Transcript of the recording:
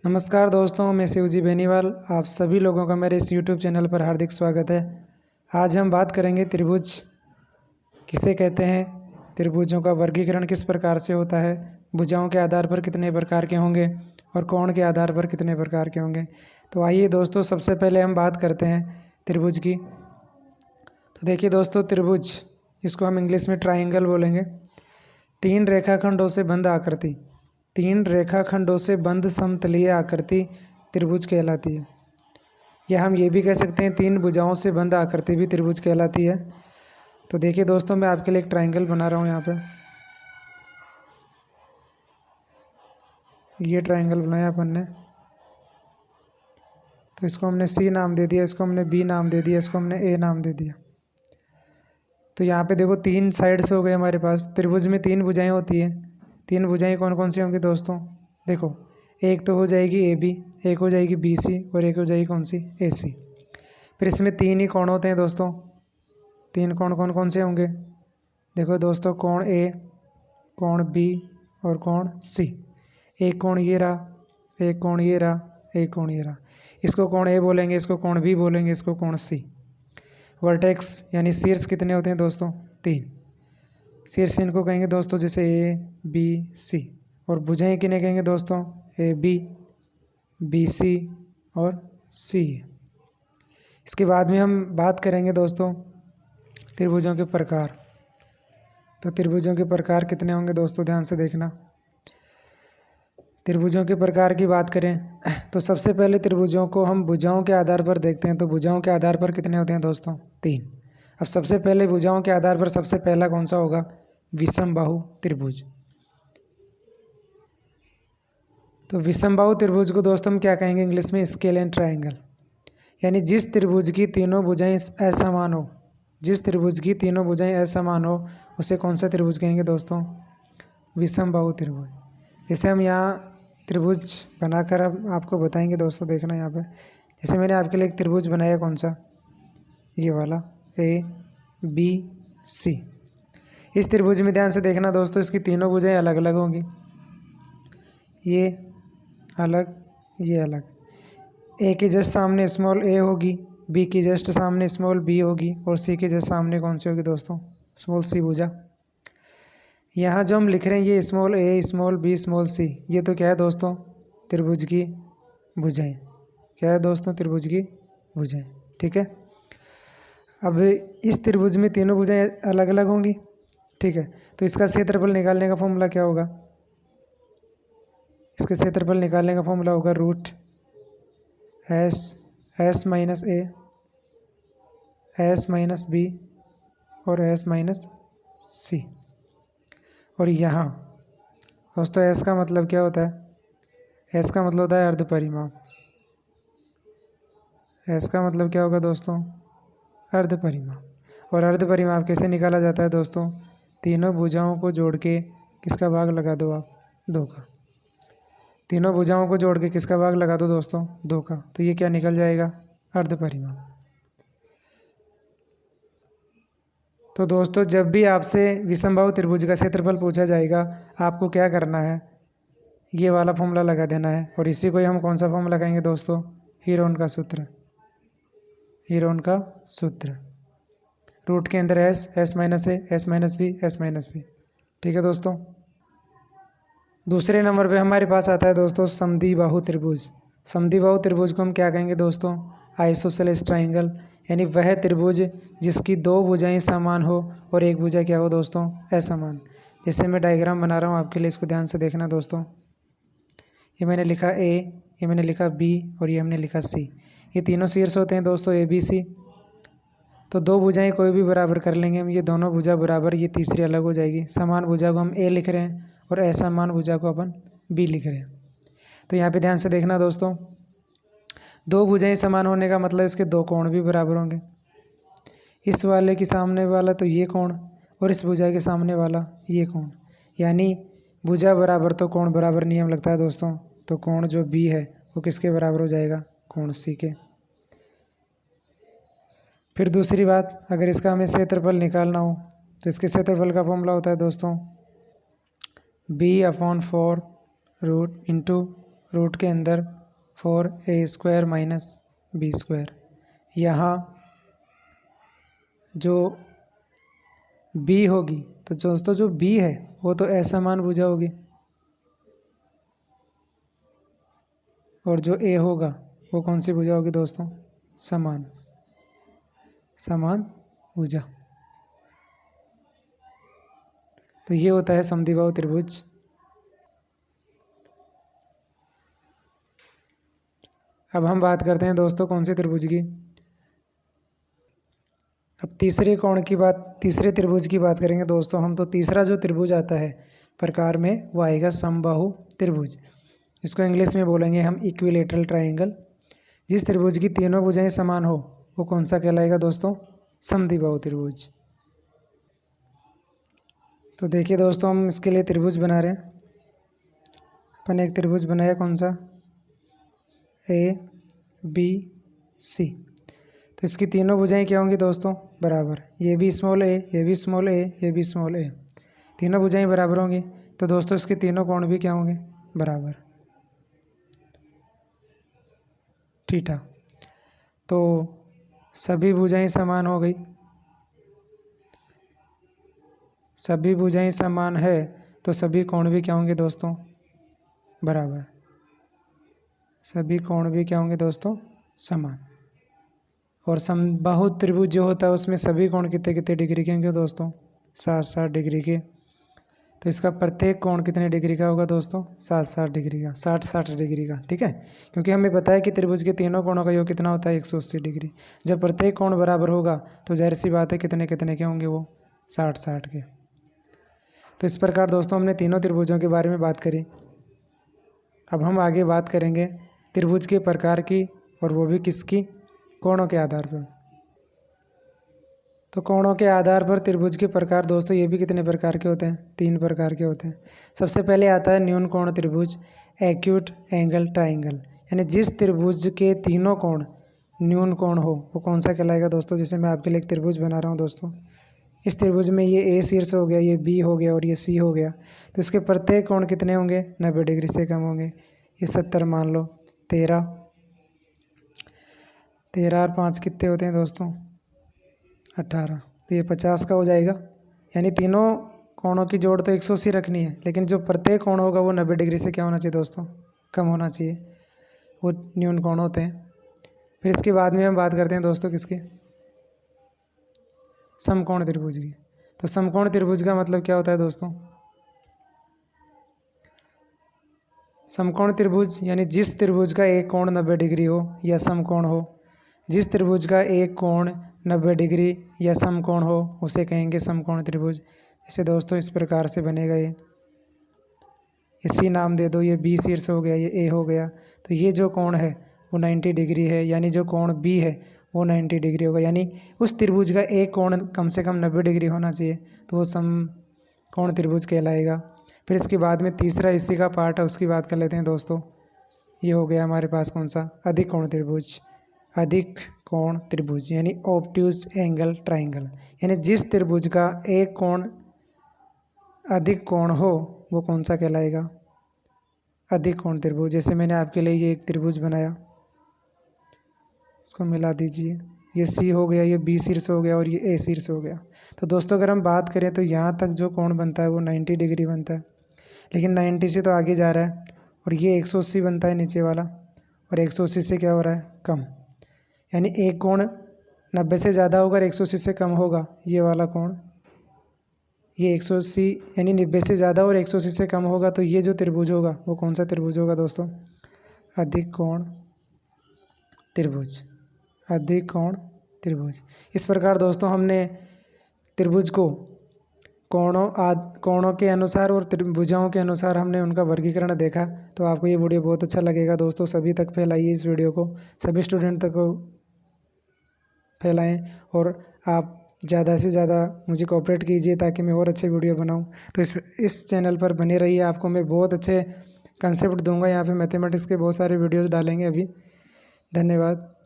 नमस्कार दोस्तों, मैं शिवजी बेनीवाल। आप सभी लोगों का मेरे इस YouTube चैनल पर हार्दिक स्वागत है। आज हम बात करेंगे त्रिभुज किसे कहते हैं, त्रिभुजों का वर्गीकरण किस प्रकार से होता है, भुजाओं के आधार पर कितने प्रकार के होंगे और कोण के आधार पर कितने प्रकार के होंगे। तो आइए दोस्तों, सबसे पहले हम बात करते हैं त्रिभुज की। तो देखिए दोस्तों, त्रिभुज, इसको हम इंग्लिश में ट्राइंगल बोलेंगे। तीन रेखाखंडों से बंध आकृति, तीन रेखाखंडों से बंध समतलीय आकृति त्रिभुज कहलाती है। या हम ये भी कह सकते हैं तीन भुजाओं से बंध आकृति भी त्रिभुज कहलाती है। तो देखिए दोस्तों, मैं आपके लिए एक ट्राइंगल बना रहा हूँ। यहाँ पे ये ट्राइंगल बनाया अपन ने, तो इसको हमने सी नाम दे दिया, इसको हमने बी नाम दे दिया, इसको हमने ए नाम दे दिया। तो यहाँ पे देखो तीन साइड्स हो गए हमारे पास। त्रिभुज में तीन भुजाएं होती हैं। तीन भुजाएं कौन कौन सी होंगी दोस्तों? देखो, एक तो हो जाएगी ए बी, एक हो जाएगी बी सी और एक हो जाएगी कौन सी? ए सी। फिर इसमें तीन ही कोण होते हैं दोस्तों। तीन कोण कौन कौन से होंगे? देखो दोस्तों, कोण ए, कोण बी और कोण सी। एक कोण ये रहा, एक कोण ये रहा, एक कोण ये रहा। इसको कोण ए बोलेंगे, इसको कोण बी बोलेंगे, इसको कोण सी। वर्टेक्स यानी शीर्ष कितने होते हैं दोस्तों? तीन। शीर्ष इनको कहेंगे दोस्तों, जैसे ए बी सी। और भुजाएं किन्हें कहेंगे दोस्तों? ए बी सी और सी। इसके बाद में हम बात करेंगे दोस्तों त्रिभुजों के प्रकार। तो त्रिभुजों के प्रकार कितने होंगे दोस्तों? ध्यान से देखना। त्रिभुजों के प्रकार की बात करें तो सबसे पहले त्रिभुजों को हम भुजाओं के आधार पर देखते हैं। तो भुजाओं के आधार पर कितने होते हैं दोस्तों? तीन। अब सबसे पहले भुजाओं के आधार पर सबसे पहला कौन सा होगा? विषमबाहु त्रिभुज। तो विषमबाहु त्रिभुज को दोस्तों हम क्या कहेंगे इंग्लिश में? Scale and triangle. यानी जिस त्रिभुज की तीनों भुजाएं असमान हो, जिस त्रिभुज की तीनों भुजाएं असमान हो, उसे कौन सा त्रिभुज कहेंगे दोस्तों? विषमबाहु त्रिभुज। जैसे हम यहाँ त्रिभुज बनाकर अब आपको बताएंगे दोस्तों। देखना यहाँ पे, जैसे मैंने आपके लिए एक त्रिभुज बनाया, कौन सा? ये वाला, ए बी सी। इस त्रिभुज में ध्यान से देखना दोस्तों, इसकी तीनों भुजाएं अलग अलग होंगी। ये अलग, ये अलग। ए के जस्ट सामने स्मॉल ए होगी, बी की जस्ट सामने स्मॉल बी होगी और सी के जस्ट सामने कौन सी होगी दोस्तों? स्मॉल सी भुजा। यहाँ जो हम लिख रहे हैं ये स्मॉल ए, स्मॉल बी, स्मॉल सी, ये तो क्या है दोस्तों? त्रिभुज की भुजाएं। क्या है दोस्तों? त्रिभुज की भुजाएं। ठीक है। अब इस त्रिभुज में तीनों भुजाएं अलग अलग होंगी। ठीक है। तो इसका क्षेत्रफल निकालने का फॉर्मूला क्या होगा? इसके क्षेत्रफल निकालने का फॉर्मूला होगा root S minus A, S minus B और एस माइनस सी। और यहाँ दोस्तों एस का मतलब क्या होता है? एस का मतलब होता है अर्ध परिमाप। एस का मतलब क्या होगा दोस्तों? अर्ध परिमाप। और अर्ध परिमाप कैसे निकाला जाता है दोस्तों? तीनों भुजाओं को जोड़ के किसका भाग लगा दो आप? दो का। तीनों भुजाओं को जोड़ के किसका भाग लगा दो दोस्तों? दो का। तो ये क्या निकल जाएगा? अर्ध परिमाप। तो दोस्तों जब भी आपसे विषमबाहु त्रिभुज का क्षेत्रफल पूछा जाएगा, आपको क्या करना है? ये वाला फॉर्मूला लगा देना है। और इसी को ही हम कौन सा फॉर्मूला लगाएंगे दोस्तों? हीरोन का सूत्र। हीरोन का सूत्र। रूट के अंदर S minus A, S minus B, S minus C. ठीक है दोस्तों। दूसरे नंबर पे हमारे पास आता है दोस्तों समद्विबाहु त्रिभुज। समद्विबाहु त्रिभुज को हम क्या कहेंगे दोस्तों? Isosceles triangle. यानी वह त्रिभुज जिसकी दो भुजाएं समान हो और एक भुजा क्या हो दोस्तों? असमान। जैसे मैं डायग्राम बना रहा हूँ आपके लिए, इसको ध्यान से देखना दोस्तों। ये मैंने लिखा ए, ये मैंने लिखा बी और ये हमने लिखा सी। ये तीनों शीर्ष होते हैं दोस्तों ए बी सी। तो दो भुजाएं कोई भी बराबर कर लेंगे हम, ये दोनों भुजा बराबर, ये तीसरी अलग हो जाएगी। समान भुजा को हम ए लिख रहे हैं और असमान भुजा को अपन बी लिख रहे हैं। तो यहाँ पे ध्यान से देखना दोस्तों, दो भुजाएं समान होने का मतलब इसके दो कोण भी बराबर होंगे। इस वाले के सामने वाला तो ये कोण और इस भुजा के सामने वाला ये कोण। यानी भुजा बराबर तो कोण बराबर नियम लगता है दोस्तों। तो कोण जो बी है वो किसके बराबर हो जाएगा? कोण सी के। फिर दूसरी बात, अगर इसका हमें क्षेत्रफल निकालना हो तो इसके क्षेत्रफल का फॉर्मूला होता है दोस्तों B/4 रूट इंटू रूट के अंदर 4a² माइनस b²। यहाँ जो b होगी तो दोस्तों जो b है वो तो असमान भुजा होगी, और जो a होगा वो कौन सी भुजा होगी दोस्तों? समान भुजा। तो ये होता है समद्विबाहु त्रिभुज। अब हम बात करते हैं दोस्तों कौन से त्रिभुज की? अब तीसरे त्रिभुज की बात करेंगे दोस्तों हम। तो तीसरा जो त्रिभुज आता है प्रकार में वो आएगा समबाहु त्रिभुज। इसको इंग्लिश में बोलेंगे हम इक्विलेटरल ट्रायंगल। जिस त्रिभुज की तीनों भुजाएं समान हो वो कौन सा कहलाएगा दोस्तों? समद्विबाहु त्रिभुज। तो देखिए दोस्तों हम इसके लिए त्रिभुज बना रहे हैं। अपन एक त्रिभुज बनाया, कौन सा? ABC। तो इसकी तीनों भुजाएं क्या होंगी दोस्तों? बराबर। ये भी स्मॉल a, ये भी स्मॉल a, ये भी स्मॉल a। तीनों भुजाएं बराबर होंगी तो दोस्तों इसके तीनों कोण भी क्या होंगे? बराबर, थीटा। तो सभी भुजाएं समान हो गई। सभी भुजाएं समान है तो सभी कोण भी क्या होंगे दोस्तों? बराबर। सभी कोण भी क्या होंगे दोस्तों? समान। और समबाहु त्रिभुज जो होता है उसमें सभी कोण कितने कितने डिग्री के होंगे दोस्तों? 60-60 डिग्री के। तो इसका प्रत्येक कोण कितने डिग्री का होगा दोस्तों? 60-60 डिग्री का, 60-60 डिग्री का, ठीक है। क्योंकि हमें पता है कि त्रिभुज के तीनों कोणों का योग कितना होता है? 180 डिग्री। जब प्रत्येक कोण बराबर होगा तो जाहिर सी बात है कितने कितने के होंगे वो? 60-60 के। तो इस प्रकार दोस्तों हमने तीनों त्रिभुजों के बारे में बात करी। अब हम आगे बात करेंगे त्रिभुज के प्रकार की, और वो भी किसकी? कोणों के आधार पर। तो कोणों के आधार पर त्रिभुज के प्रकार दोस्तों ये भी कितने प्रकार के होते हैं? 3 प्रकार के होते हैं। सबसे पहले आता है न्यून कोण त्रिभुज, एक्यूट एंगल ट्राइंगल। यानी जिस त्रिभुज के तीनों कोण न्यून कोण हो वो कौन सा कहलाएगा दोस्तों? जैसे मैं आपके लिए एक त्रिभुज बना रहा हूँ दोस्तों। इस त्रिभुज में ये ए शीर्ष हो गया, ये बी हो गया और ये सी हो गया। तो इसके प्रत्येक कोण कितने होंगे? 90 डिग्री से कम होंगे। ये 70 मान लो, 13 और 5 कितने होते हैं दोस्तों? 18। तो ये 50 का हो जाएगा। यानी तीनों कोणों की जोड़ तो 180 रखनी है, लेकिन जो प्रत्येक कोण होगा वो 90 डिग्री से क्या होना चाहिए दोस्तों? कम होना चाहिए। वो न्यून कोण होते हैं। फिर इसके बाद में हम बात करते हैं दोस्तों किसके? समकोण त्रिभुज की। तो समकोण त्रिभुज का मतलब क्या होता है दोस्तों? समकोण त्रिभुज यानी जिस त्रिभुज का एक कोण 90 डिग्री हो या समकोण हो। जिस त्रिभुज का एक कोण 90 डिग्री या समकोण हो उसे कहेंगे समकोण त्रिभुज। जैसे दोस्तों इस प्रकार से बनेगा। ये इसी नाम दे दो, ये बी शीर्ष हो गया, ये ए हो गया। तो ये जो कोण है वो 90 डिग्री है, यानी जो कोण बी है वो 90 डिग्री होगा। यानी उस त्रिभुज का एक कोण कम से कम 90 डिग्री होना चाहिए, तो वो समकोण त्रिभुज कहलाएगा। फिर इसके बाद में तीसरा इसी का पार्ट है, उसकी बात कर लेते हैं दोस्तों। ये हो गया हमारे पास कौन सा? अधिक कोण त्रिभुज। अधिक कोण त्रिभुज यानी ऑब्ट्यूज एंगल ट्राइंगल। यानी जिस त्रिभुज का एक कोण अधिक कोण हो वो कौन सा कहलाएगा? अधिक कोण त्रिभुज। जैसे मैंने आपके लिए ये एक त्रिभुज बनाया, इसको मिला दीजिए। ये सी हो गया, ये बी शीर्ष हो गया और ये ए शीर्ष हो गया। तो दोस्तों अगर हम बात करें तो यहाँ तक जो कोण बनता है वो 90 डिग्री बनता है, लेकिन 90 से तो आगे जा रहा है और ये 180 बनता है नीचे वाला, और 180 से क्या हो रहा है? कम। यानी एक कोण 90 से ज़्यादा होगा और 180 से कम होगा, ये वाला कोण। ये 180 यानी 90 से ज़्यादा और 180 से कम होगा, तो ये जो त्रिभुज होगा वो कौन सा त्रिभुज होगा दोस्तों? अधिक कोण त्रिभुज। अधिक कोण त्रिभुज। इस प्रकार दोस्तों हमने त्रिभुज को कोणों के अनुसार और त्रिभुजाओं के अनुसार हमने उनका वर्गीकरण देखा। तो आपको ये वीडियो बहुत अच्छा लगेगा दोस्तों। सभी तक फैलाइए इस वीडियो को, सभी स्टूडेंट तक को फैलाएं, और आप ज़्यादा से ज़्यादा मुझे कोऑपरेट कीजिए ताकि मैं और अच्छे वीडियो बनाऊं। तो इस चैनल पर बने रहिए। आपको मैं बहुत अच्छे कंसेप्ट दूंगा। यहाँ पे मैथमेटिक्स के बहुत सारे वीडियोस डालेंगे अभी। धन्यवाद।